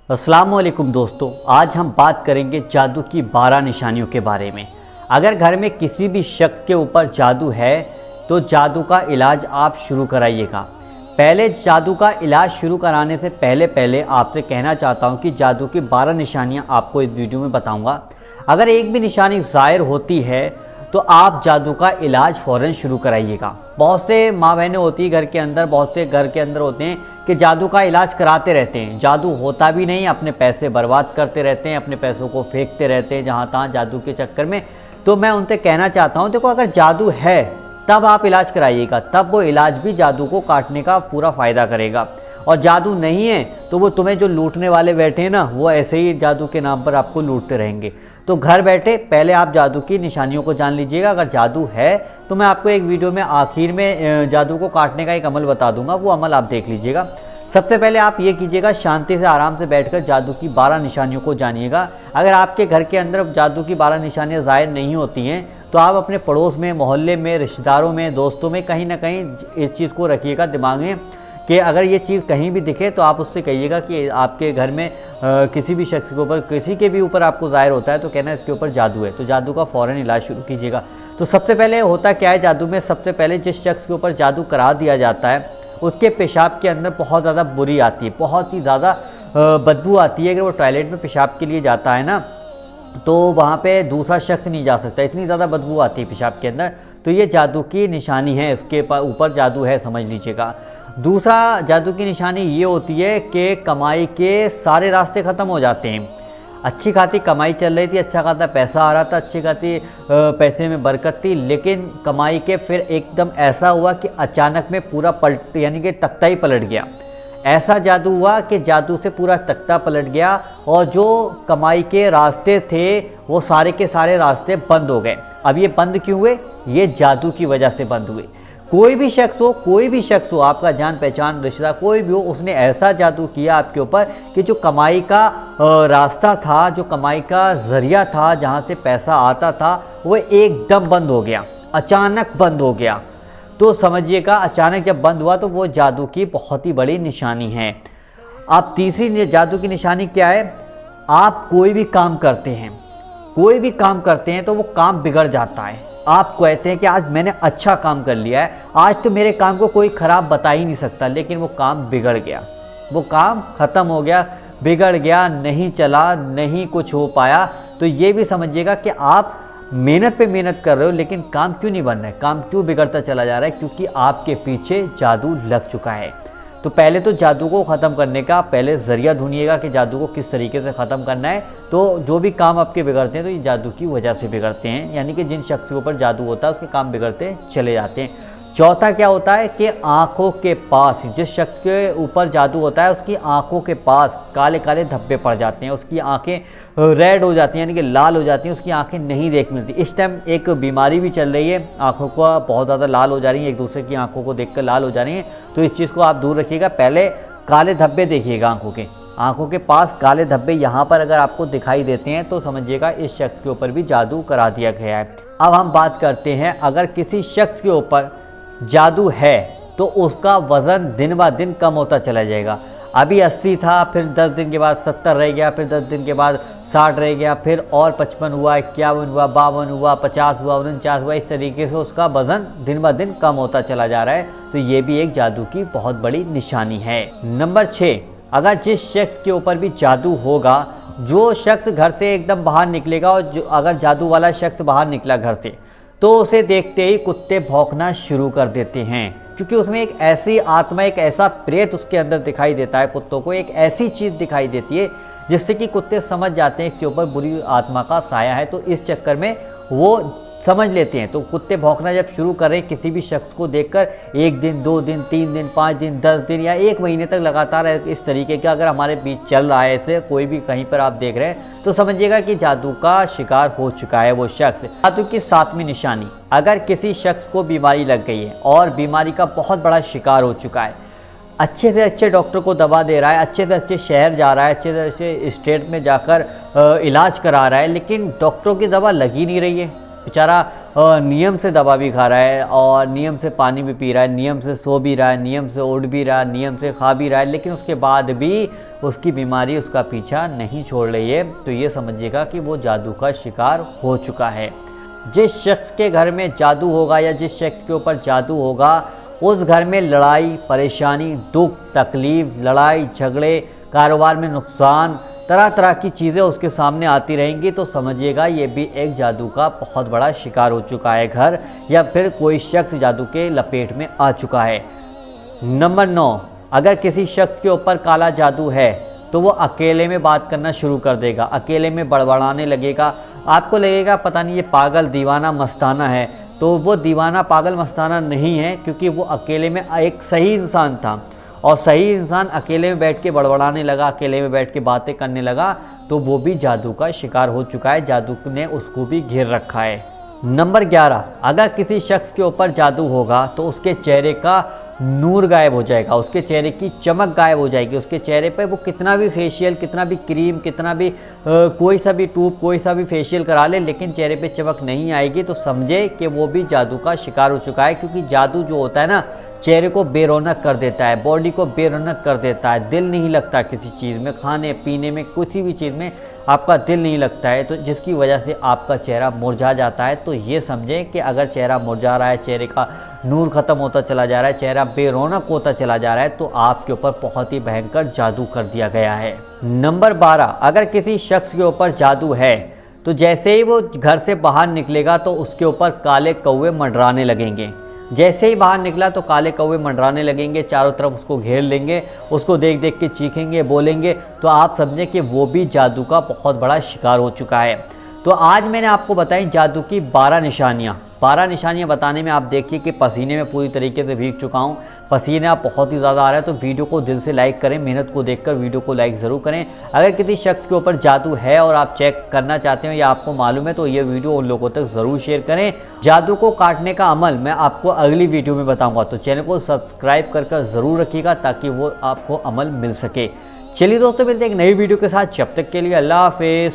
अस्सलामुअलैकुम दोस्तों, आज हम बात करेंगे जादू की 12 निशानियों के बारे में। अगर घर में किसी भी शख्स के ऊपर जादू है तो जादू का इलाज आप शुरू कराइएगा। पहले जादू का इलाज शुरू कराने से पहले आपसे कहना चाहता हूं कि जादू की 12 निशानियां आपको इस वीडियो में बताऊंगा। अगर एक भी निशानी ज़ाहिर होती है तो आप जादू का इलाज फ़ौरन शुरू कराइएगा। बहुत से माँ बहनें होती हैं घर के अंदर, बहुत से घर के अंदर होते हैं कि जादू का इलाज कराते रहते हैं, जादू होता भी नहीं, अपने पैसे बर्बाद करते रहते हैं, अपने पैसों को फेंकते रहते हैं जहाँ तहाँ जादू के चक्कर में। तो मैं उनसे कहना चाहता हूँ, देखो अगर जादू है तब आप इलाज कराइएगा, तब वो इलाज भी जादू को काटने का पूरा फ़ायदा करेगा। और जादू नहीं है तो वो तुम्हें जो लूटने वाले बैठे हैं ना, वो ऐसे ही जादू के नाम पर आपको लूटते रहेंगे। तो घर बैठे पहले आप जादू की निशानियों को जान लीजिएगा। अगर जादू है तो मैं आपको एक वीडियो में आखिर में जादू को काटने का एक अमल बता दूंगा, वो अमल आप देख लीजिएगा। सबसे पहले आप ये कीजिएगा, शांति से आराम से बैठकर जादू की 12 निशानियों को जानिएगा। अगर आपके घर के अंदर जादू की 12 निशानियाँ ज़ाहिर नहीं होती हैं तो आप अपने पड़ोस में, मोहल्ले में, रिश्तेदारों में, दोस्तों में कहीं ना कहीं इस चीज़ को रखिएगा दिमाग में कि अगर ये चीज़ कहीं भी दिखे तो आप उससे कहिएगा कि आपके घर में किसी भी शख्स के ऊपर, किसी के भी ऊपर आपको ज़ाहिर होता है तो कहना इसके ऊपर जादू है, तो जादू का फ़ौरन इलाज शुरू कीजिएगा। तो सबसे पहले होता क्या है जादू में, सबसे पहले जिस शख्स के ऊपर जादू करा दिया जाता है उसके पेशाब के अंदर बहुत ज़्यादा बुरी आती है, बहुत ही ज़्यादा बदबू आती है। अगर वो टॉयलेट में पेशाब के लिए जाता है ना तो वहाँ पे दूसरा शख्स नहीं जा सकता, इतनी ज़्यादा बदबू आती है पेशाब के अंदर। तो ये जादू की निशानी है, इसके ऊपर जादू है, समझ लीजिएगा। दूसरा जादू की निशानी ये होती है कि कमाई के सारे रास्ते ख़त्म हो जाते हैं। अच्छी खासी कमाई चल रही थी, अच्छा खासा पैसा आ रहा था, अच्छी खासी पैसे में बरकत थी, लेकिन कमाई के फिर एकदम ऐसा हुआ कि अचानक में पूरा पलट, यानी कि तख्ता ही पलट गया। ऐसा जादू हुआ कि जादू से पूरा तख्ता पलट गया और जो कमाई के रास्ते थे वो सारे के सारे रास्ते बंद हो गए। अब ये बंद क्यों हुए? ये जादू की वजह से बंद हुए। कोई भी शख्स हो, आपका जान पहचान रिश्तेदार कोई भी हो, उसने ऐसा जादू किया आपके ऊपर कि जो कमाई का रास्ता था, जो कमाई का ज़रिया था, जहाँ से पैसा आता था, वो एकदम बंद हो गया, अचानक बंद हो गया। तो समझिएगा अचानक जब बंद हुआ तो वो जादू की बहुत ही बड़ी निशानी है। अब तीसरी जादू की निशानी क्या है? आप कोई भी काम करते हैं तो वो काम बिगड़ जाता है। आप कहते हैं कि आज मैंने अच्छा काम कर लिया है, आज तो मेरे काम को कोई ख़राब बता ही नहीं सकता, लेकिन वो काम बिगड़ गया, वो काम ख़त्म हो गया, बिगड़ गया, नहीं चला, नहीं कुछ हो पाया। तो ये भी समझिएगा कि आप मेहनत पे मेहनत कर रहे हो लेकिन काम क्यों नहीं बन रहा है, काम क्यों बिगड़ता चला जा रहा है? क्योंकि आपके पीछे जादू लग चुका है। तो पहले तो जादू को ख़त्म करने का पहले ज़रिया ढूंढिएगा कि जादू को किस तरीके से ख़त्म करना है। तो जो भी काम आपके बिगड़ते हैं तो ये जादू की वजह से बिगड़ते हैं, यानी कि जिन शख्स के ऊपर जादू होता है उसके काम बिगड़ते चले जाते हैं। चौथा क्या होता है कि आँखों के पास, जिस शख्स के ऊपर जादू होता है उसकी आँखों के पास काले काले धब्बे पड़ जाते हैं, उसकी आँखें रेड हो जाती हैं, यानी कि लाल हो जाती हैं, उसकी आँखें नहीं देख मिलती। इस टाइम एक बीमारी भी चल रही है, आँखों को बहुत ज़्यादा लाल हो जा रही हैं, एक दूसरे की आँखों को देखकर लाल हो जा रही हैं। तो इस चीज़ को आप दूर रखिएगा। पहले काले धब्बे देखिएगा आँखों के पास काले धब्बे यहाँ पर अगर आपको दिखाई देते हैं तो समझिएगा इस शख्स के ऊपर भी जादू करा दिया गया है। अब हम बात करते हैं, अगर किसी शख्स के ऊपर जादू है तो उसका वज़न दिन ब दिन कम होता चला जाएगा। अभी 80 था, फिर 10 दिन के बाद 70 रह गया, फिर 10 दिन के बाद 60 रह गया, फिर और 55 हुआ, 51 हुआ, 52 हुआ, 50 हुआ, 49 हुआ। इस तरीके से उसका वज़न दिन ब दिन कम होता चला जा रहा है। तो ये भी एक जादू की बहुत बड़ी निशानी है। नंबर 6, अगर जिस शख्स के ऊपर भी जादू होगा, जो शख्स घर से एकदम बाहर निकलेगा और जो अगर जादू वाला शख्स बाहर निकला घर से तो उसे देखते ही कुत्ते भौंकना शुरू कर देते हैं, क्योंकि उसमें एक ऐसी आत्मा, एक ऐसा प्रेत उसके अंदर दिखाई देता है। कुत्तों को एक ऐसी चीज़ दिखाई देती है जिससे कि कुत्ते समझ जाते हैं इसके ऊपर बुरी आत्मा का साया है, तो इस चक्कर में वो समझ लेते हैं। तो कुत्ते भौंकना जब शुरू करें किसी भी शख्स को देखकर, 1 दिन, 2 दिन, 3 दिन, 5 दिन, 10 दिन या 1 महीने तक लगातार इस तरीके का अगर हमारे बीच चल रहा है, ऐसे कोई भी कहीं पर आप देख रहे हैं तो समझिएगा कि जादू का शिकार हो चुका है वो शख्स। जादू की 7वीं निशानी, अगर किसी शख्स को बीमारी लग गई है और बीमारी का बहुत बड़ा शिकार हो चुका है, अच्छे से अच्छे डॉक्टर को दवा दे रहा है, अच्छे से अच्छे शहर जा रहा है, अच्छे से अच्छे स्टेट में जाकर इलाज करा रहा है, लेकिन डॉक्टरों की दवा लग ही नहीं रही है, बेचारा नियम से दवा भी खा रहा है और नियम से पानी भी पी रहा है, नियम से सो भी रहा है, नियम से उठ भी रहा है, नियम से खा भी रहा है, लेकिन उसके बाद भी उसकी बीमारी उसका पीछा नहीं छोड़ रही है, तो ये समझिएगा कि वो जादू का शिकार हो चुका है। जिस शख्स के घर में जादू होगा या जिस शख्स के ऊपर जादू होगा, उस घर में लड़ाई, परेशानी, दुख, तकलीफ, लड़ाई झगड़े, कारोबार में नुकसान, तरह तरह की चीज़ें उसके सामने आती रहेंगी, तो समझिएगा ये भी एक जादू का बहुत बड़ा शिकार हो चुका है घर, या फिर कोई शख्स जादू के लपेट में आ चुका है। नंबर 9, अगर किसी शख्स के ऊपर काला जादू है तो वो अकेले में बात करना शुरू कर देगा, अकेले में बड़बड़ाने लगेगा। आपको लगेगा पता नहीं ये पागल दीवाना मस्ताना है, तो वो दीवाना पागल मस्ताना नहीं है, क्योंकि वो अकेले में एक सही इंसान था, और सही इंसान अकेले में बैठ के बड़बड़ाने लगा, अकेले में बैठ के बातें करने लगा, तो वो भी जादू का शिकार हो चुका है, जादू ने उसको भी घेर रखा है। नंबर 11, अगर किसी शख्स के ऊपर जादू होगा तो उसके चेहरे का नूर गायब हो जाएगा, उसके चेहरे की चमक गायब हो जाएगी। उसके चेहरे पे वो कितना भी फेशियल, कितना भी क्रीम, कितना भी कोई सा भी ट्यूब, कोई सा भी फेशियल करा ले, लेकिन चेहरे पे चमक नहीं आएगी, तो समझे कि वो भी जादू का शिकार हो चुका है। क्योंकि जादू जो होता है ना, चेहरे को बेरौनक कर देता है, बॉडी को बेरौनक कर देता है, दिल नहीं लगता किसी चीज़ में, खाने पीने में, किसी भी चीज़ में आपका दिल नहीं लगता है, तो जिसकी वजह से आपका चेहरा मुरझा जाता है। तो ये समझें कि अगर चेहरा मुरझा रहा है, चेहरे का नूर ख़त्म होता चला जा रहा है, चेहरा बेरौनक होता चला जा रहा है, तो आपके ऊपर बहुत ही भयंकर जादू कर दिया गया है। नंबर 12, अगर किसी शख्स के ऊपर जादू है तो जैसे ही वो घर से बाहर निकलेगा तो उसके ऊपर काले कौवे मंडराने लगेंगे। जैसे ही बाहर निकला तो काले कौवे मंडराने लगेंगे, चारों तरफ उसको घेर लेंगे, उसको देख देख के चीखेंगे, बोलेंगे, तो आप समझें कि वो भी जादू का बहुत बड़ा शिकार हो चुका है। तो आज मैंने आपको बताई जादू की 12 निशानियाँ। 12 निशानियाँ बताने में आप देखिए कि पसीने में पूरी तरीके से भीग चुका हूँ, पसीना बहुत ही ज़्यादा आ रहा है, तो वीडियो को दिल से लाइक करें, मेहनत को देखकर वीडियो को लाइक ज़रूर करें। अगर किसी शख्स के ऊपर जादू है और आप चेक करना चाहते हो या आपको मालूम है, तो ये वीडियो उन लोगों तक ज़रूर शेयर करें। जादू को काटने का अमल मैं आपको अगली वीडियो में बताऊँगा, तो चैनल को सब्सक्राइब कर ज़रूर रखिएगा ताकि वो आपको अमल मिल सके। चलिए दोस्तों, मिलते हैं एक नई वीडियो के साथ, जब तक के लिए अल्लाह हाफिज़।